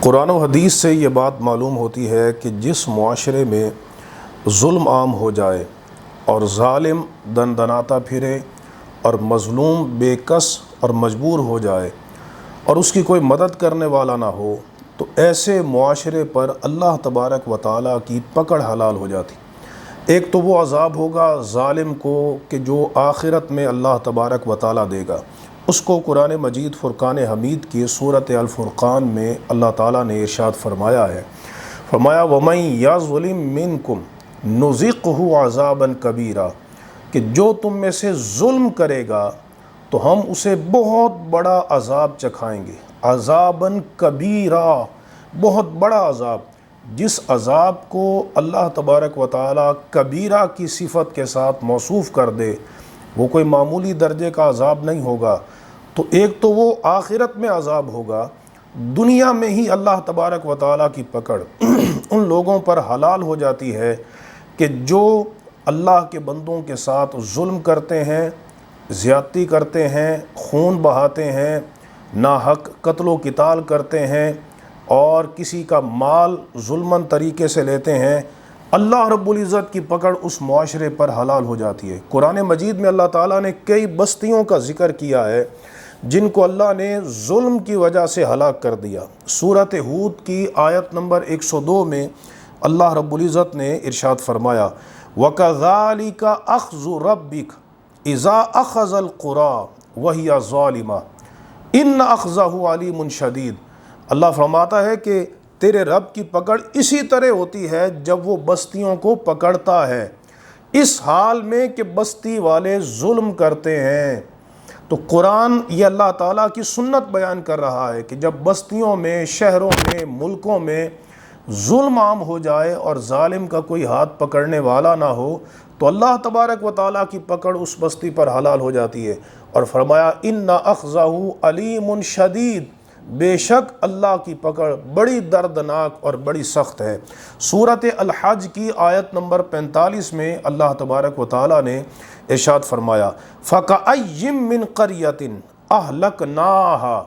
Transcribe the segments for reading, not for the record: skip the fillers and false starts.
قرآن و حدیث سے یہ بات معلوم ہوتی ہے کہ جس معاشرے میں ظلم عام ہو جائے اور ظالم دن دناتا پھرے اور مظلوم بے کس اور مجبور ہو جائے اور اس کی کوئی مدد کرنے والا نہ ہو، تو ایسے معاشرے پر اللہ تبارک و تعالیٰ کی پکڑ حلال ہو جاتی۔ ایک تو وہ عذاب ہوگا ظالم کو کہ جو آخرت میں اللہ تبارک و تعالیٰ دے گا، اس کو قرآن مجید فرقان حمید کی صورت الفرقان میں اللہ تعالیٰ نے ارشاد فرمایا ہے، فرمایا وَمَن يَظْلِم مِّنكُمْ نُذِقْهُ عَذَابًا كَبِيرًا، کہ جو تم میں سے ظلم کرے گا تو ہم اسے بہت بڑا عذاب چکھائیں گے۔ عذابًا کبیرا، بہت بڑا عذاب۔ جس عذاب کو اللہ تبارک و تعالیٰ کبیرہ کی صفت کے ساتھ موصوف کر دے، وہ کوئی معمولی درجے کا عذاب نہیں ہوگا۔ تو ایک تو وہ آخرت میں عذاب ہوگا، دنیا میں ہی اللہ تبارک و تعالیٰ کی پکڑ ان لوگوں پر حلال ہو جاتی ہے کہ جو اللہ کے بندوں کے ساتھ ظلم کرتے ہیں، زیادتی کرتے ہیں، خون بہاتے ہیں، ناحق قتل و قتال کرتے ہیں اور کسی کا مال ظلماً طریقے سے لیتے ہیں، اللہ رب العزت کی پکڑ اس معاشرے پر حلال ہو جاتی ہے۔ قرآن مجید میں اللہ تعالیٰ نے کئی بستیوں کا ذکر کیا ہے جن کو اللہ نے ظلم کی وجہ سے ہلاک کر دیا۔ سورۃ ہود کی آیت نمبر 102 میں اللہ رب العزت نے ارشاد فرمایا وَكَذَلِكَ أَخْذُ رَبِّكَ إِذَا أَخَذَ الْقُرَىٰ وَهِيَ ظَالِمَةٌ إِنَّ أَخْذَهُ عَلِيمٌ شَدِيدٌ۔ اللہ فرماتا ہے کہ تیرے رب کی پکڑ اسی طرح ہوتی ہے جب وہ بستیوں کو پکڑتا ہے، اس حال میں کہ بستی والے ظلم کرتے ہیں۔ تو قرآن یہ اللہ تعالیٰ کی سنت بیان کر رہا ہے کہ جب بستیوں میں، شہروں میں، ملکوں میں ظلم عام ہو جائے اور ظالم کا کوئی ہاتھ پکڑنے والا نہ ہو، تو اللہ تبارک و تعالیٰ کی پکڑ اس بستی پر حلال ہو جاتی ہے۔ اور فرمایا اِنَّ أَخْذَهُ عَلِيمٌ شَدِيدٌ، بے شک اللہ کی پکڑ بڑی دردناک اور بڑی سخت ہے۔ سورۃ الحج کی آیت نمبر 45 میں اللہ تبارک و تعالیٰ نے ارشاد فرمایا فَكَأَيٍّ مِّن قَرْيَةٍ أَهْلَكْنَاهَا،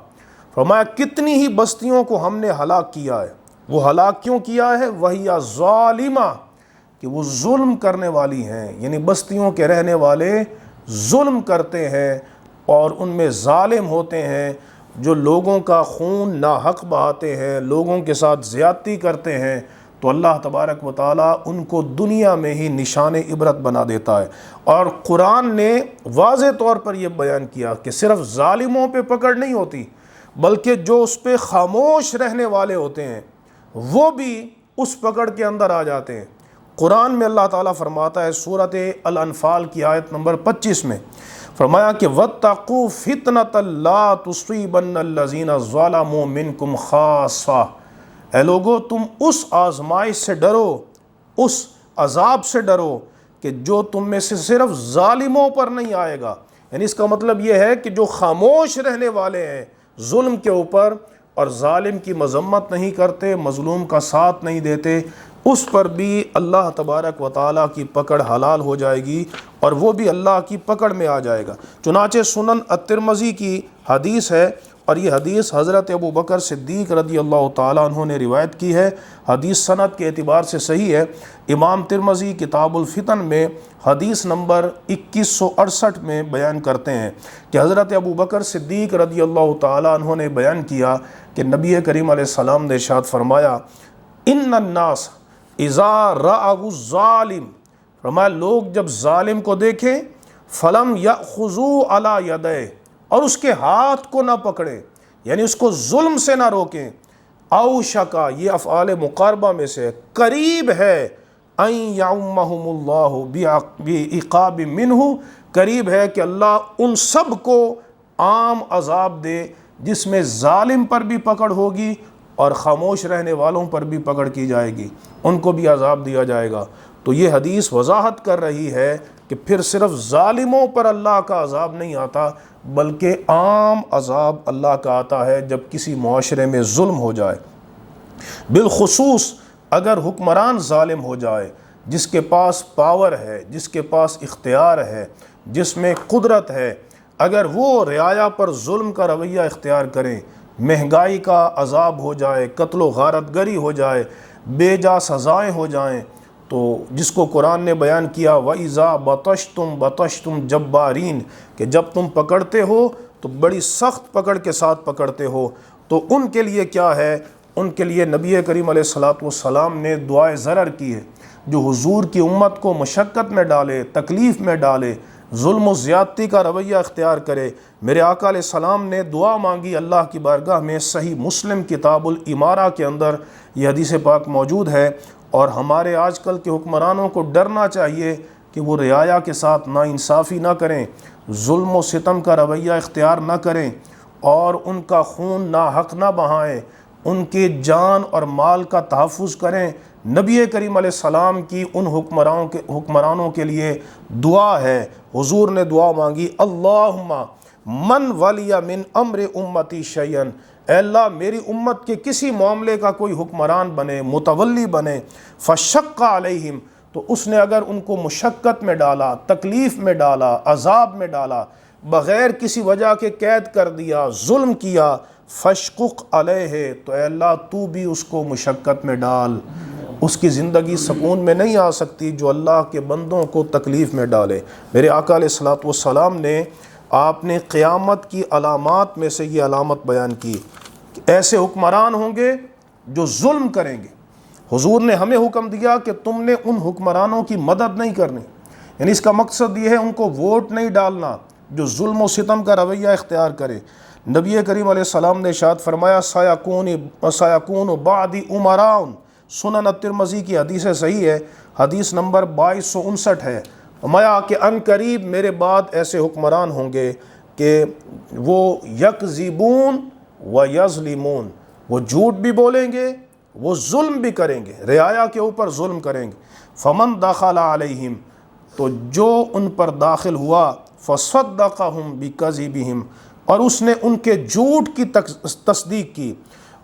فرمایا کتنی ہی بستیوں کو ہم نے ہلاک کیا ہے۔ وہ ہلاک کیوں کیا ہے؟ وَهِيَ ظَالِمَةٌ، کہ وہ ظلم کرنے والی ہیں، یعنی بستیوں کے رہنے والے ظلم کرتے ہیں اور ان میں ظالم ہوتے ہیں، جو لوگوں کا خون ناحق بہاتے ہیں، لوگوں کے ساتھ زیادتی کرتے ہیں، تو اللہ تبارک و تعالیٰ ان کو دنیا میں ہی نشان عبرت بنا دیتا ہے۔ اور قرآن نے واضح طور پر یہ بیان کیا کہ صرف ظالموں پہ پکڑ نہیں ہوتی، بلکہ جو اس پہ خاموش رہنے والے ہوتے ہیں وہ بھی اس پکڑ کے اندر آ جاتے ہیں۔ قرآن میں اللہ تعالیٰ فرماتا ہے سورۃ الانفال کی آیت نمبر 25 میں، فرمایا کہ وَاتَّقُوا فِتْنَةً لَا تُصِيبَنَّ الَّذِينَ ظَلَمُوا مِنْكُمْ خَاصَّةً، اے لوگو تم اس آزمائش سے ڈرو، اس عذاب سے ڈرو کہ جو تم میں سے صرف ظالموں پر نہیں آئے گا۔ یعنی اس کا مطلب یہ ہے کہ جو خاموش رہنے والے ہیں ظلم کے اوپر اور ظالم کی مذمت نہیں کرتے، مظلوم کا ساتھ نہیں دیتے، اس پر بھی اللہ تبارک و تعالیٰ کی پکڑ حلال ہو جائے گی اور وہ بھی اللہ کی پکڑ میں آ جائے گا۔ چنانچہ سنن الترمذی کی حدیث ہے، اور یہ حدیث حضرت ابو بکر صدیق رضی اللہ تعالیٰ عنہ نے روایت کی ہے۔ حدیث سند کے اعتبار سے صحیح ہے۔ امام ترمذی کتاب الفتن میں حدیث نمبر 2168 میں بیان کرتے ہیں کہ حضرت ابو بکر صدیق رضی اللہ تعالیٰ عنہ نے بیان کیا کہ نبی کریم علیہ السلام نے ارشاد فرمایا ان الناس اذا رأوا الظالم، فرمایا لوگ جب ظالم کو دیکھیں فلم یأخذوا علی یدیہ، اور اس کے ہاتھ کو نہ پکڑیں، یعنی اس کو ظلم سے نہ روکیں، اوشکا، یہ افعال مقاربہ میں سے قریب ہے، ان یعمہم اللہ بعقاب منہ، قریب ہے کہ اللہ ان سب کو عام عذاب دے جس میں ظالم پر بھی پکڑ ہوگی اور خاموش رہنے والوں پر بھی پکڑ کی جائے گی، ان کو بھی عذاب دیا جائے گا۔ تو یہ حدیث وضاحت کر رہی ہے کہ پھر صرف ظالموں پر اللہ کا عذاب نہیں آتا، بلکہ عام عذاب اللہ کا آتا ہے جب کسی معاشرے میں ظلم ہو جائے، بالخصوص اگر حکمران ظالم ہو جائے، جس کے پاس پاور ہے، جس کے پاس اختیار ہے، جس میں قدرت ہے، اگر وہ رعایا پر ظلم کا رویہ اختیار کریں مہنگائی کا عذاب ہو جائے، قتل و غارت گری ہو جائے، بے جا سزائیں ہو جائیں، تو جس کو قرآن نے بیان کیا وَإِذَا بَطَشْتُمْ بَطَشْتُمْ جَبَّارِينَ کہ جب تم پکڑتے ہو تو بڑی سخت پکڑ کے ساتھ پکڑتے ہو، تو ان کے لیے کیا ہے؟ ان کے لیے نبی کریم علیہ الصلوۃ والسلام نے دعائے ضرر کی ہے، جو حضور کی امت کو مشقت میں ڈالے، تکلیف میں ڈالے، ظلم و زیادتی کا رویہ اختیار کرے۔ میرے آقا علیہ السلام نے دعا مانگی اللہ کی بارگاہ میں، صحیح مسلم کتاب الامارہ کے اندر یہ حدیث پاک موجود ہے۔ اور ہمارے آج کل کے حکمرانوں کو ڈرنا چاہیے کہ وہ رعایا کے ساتھ ناانصافی نہ کریں، ظلم و ستم کا رویہ اختیار نہ کریں، اور ان کا خون ناحق نہ بہائیں، ان کے جان اور مال کا تحفظ کریں۔ نبی کریم علیہ السلام کی ان حکمرانوں کے لیے دعا ہے، حضور نے دعا مانگی اللہم من ولی من امر امتی شیئا، اے اللہ میری امت کے کسی معاملے کا کوئی حکمران بنے، متولی بنے، فشق علیہم، تو اس نے اگر ان کو مشقت میں ڈالا، تکلیف میں ڈالا، عذاب میں ڈالا، بغیر کسی وجہ کے قید کر دیا، ظلم کیا، فشقق علیہ، تو اے اللہ تو بھی اس کو مشقت میں ڈال۔ اس کی زندگی سکون میں نہیں آ سکتی جو اللہ کے بندوں کو تکلیف میں ڈالے۔ میرے آقا علیہ الصلوۃ والسلام نے، آپ نے قیامت کی علامات میں سے یہ علامت بیان کی کہ ایسے حکمران ہوں گے جو ظلم کریں گے۔ حضور نے ہمیں حکم دیا کہ تم نے ان حکمرانوں کی مدد نہیں کرنی، یعنی اس کا مقصد یہ ہے ان کو ووٹ نہیں ڈالنا جو ظلم و ستم کا رویہ اختیار کرے۔ نبی کریم علیہ السلام نے ارشاد فرمایا سیکون بعدی امراء، سنن الترمذی کی حدیث صحیح ہے، حدیث نمبر 2259 ہے، فرمایا کہ ان قریب میرے بعد ایسے حکمران ہوں گے کہ وہ یکذبون و یظلمون، وہ جھوٹ بھی بولیں گے، وہ ظلم بھی کریں گے، رعایا کے اوپر ظلم کریں گے۔ فمن دخل علیہم، تو جو ان پر داخل ہوا، فصدقہم بکذبہم، اور اس نے ان کے جھوٹ کی تصدیق کی،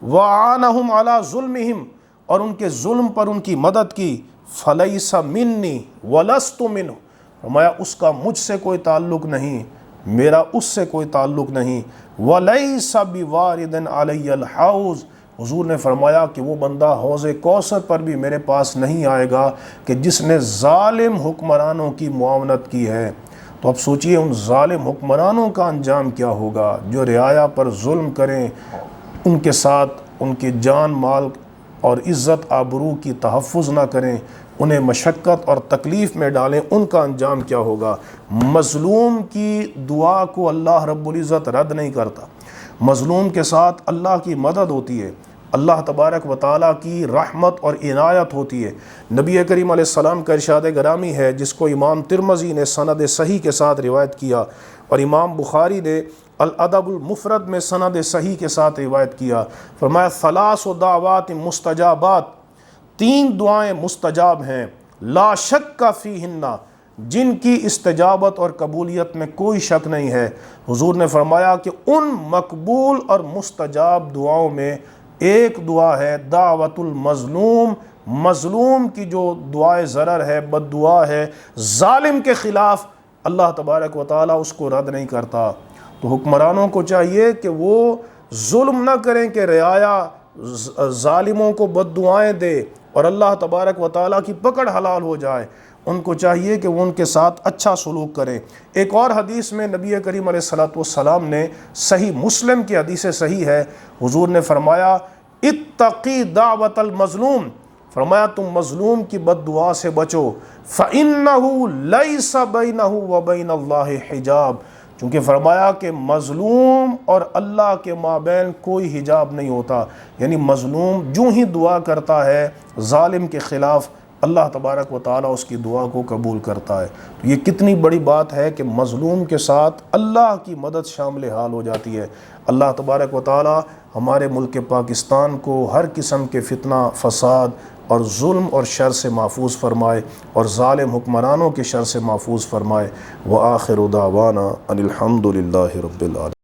وعانہم علی ظلمہم، اور ان کے ظلم پر ان کی مدد کی، فلیس منی ولست منہ، فرمایا اس کا مجھ سے کوئی تعلق نہیں، میرا اس سے کوئی تعلق نہیں، ولیس بوارد علی الحوض، حضور نے فرمایا کہ وہ بندہ حوض کوثر پر بھی میرے پاس نہیں آئے گا کہ جس نے ظالم حکمرانوں کی معاونت کی ہے۔ تو اب سوچئے ان ظالم حکمرانوں کا انجام کیا ہوگا جو رعایا پر ظلم کریں، ان کے ساتھ ان کے جان مال اور عزت آبرو کی تحفظ نہ کریں، انہیں مشقت اور تکلیف میں ڈالیں، ان کا انجام کیا ہوگا۔ مظلوم کی دعا کو اللہ رب العزت رد نہیں کرتا، مظلوم کے ساتھ اللہ کی مدد ہوتی ہے، اللہ تبارک و تعالیٰ کی رحمت اور عنایت ہوتی ہے۔ نبی کریم علیہ السلام کا ارشاد گرامی ہے جس کو امام ترمذی نے سند صحیح کے ساتھ روایت کیا، اور امام بخاری نے الادب المفرد میں سند صحیح کے ساتھ روایت کیا، فرمایا ثلاث دعوات مستجابات، 3 دعائیں مستجاب ہیں، لا شک فیہن، جن کی استجابت اور قبولیت میں کوئی شک نہیں ہے۔ حضور نے فرمایا کہ ان مقبول اور مستجاب دعاؤں میں ایک دعا ہے دعوت المظلوم، مظلوم کی جو دعائے ضرر ہے، بد دعا ہے، ظالم کے خلاف، اللہ تبارک و تعالیٰ اس کو رد نہیں کرتا۔ تو حکمرانوں کو چاہیے کہ وہ ظلم نہ کریں کہ رعایا ظالموں کو بد دعائیں دے اور اللہ تبارک و تعالیٰ کی پکڑ حلال ہو جائے، ان کو چاہیے کہ وہ ان کے ساتھ اچھا سلوک کریں۔ ایک اور حدیث میں نبی کریم علیہ الصلوۃ والسلام نے، صحیح مسلم کی حدیث صحیح ہے، حضور نے فرمایا اتقی دعوت المظلوم، فرمایا تم مظلوم کی بد دعا سے بچو، فإنہ لیس بینہ وبین اللہ حجاب، چونکہ فرمایا کہ مظلوم اور اللہ کے مابین کوئی حجاب نہیں ہوتا، یعنی مظلوم جو ہی دعا کرتا ہے ظالم کے خلاف، اللہ تبارک و تعالیٰ اس کی دعا کو قبول کرتا ہے۔ تو یہ کتنی بڑی بات ہے کہ مظلوم کے ساتھ اللہ کی مدد شامل حال ہو جاتی ہے۔ اللہ تبارک و تعالیٰ ہمارے ملک پاکستان کو ہر قسم کے فتنہ، فساد اور ظلم اور شر سے محفوظ فرمائے، اور ظالم حکمرانوں کے شر سے محفوظ فرمائے۔ وآخر دعوانا ان الحمد للہ رب العالمین۔